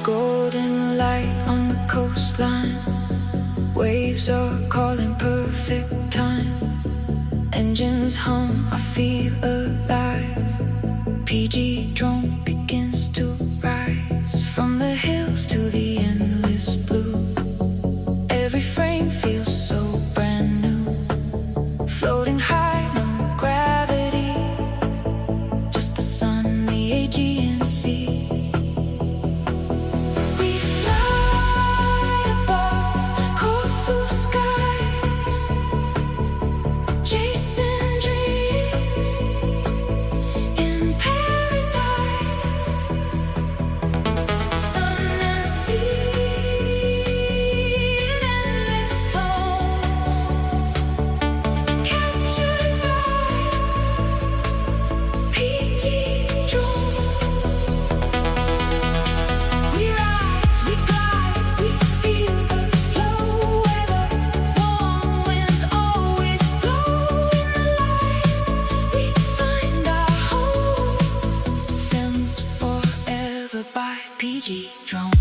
Golden light on the coastline, waves are calling perfect time. Engines hum, I feel alive. PG drone begins to rise from the hills to the endless blue. Every frame feels so brand new, floating high, no gravity, just the sun, the Aegean Sea. We fly above Corfou skies, chasing dreams in paradise. Sun and sea in endless tones, captured by PG drone. We rise, we glide, we feel the flow, where the warm winds always blow in the light. We find our home, filmed forever by PG drone.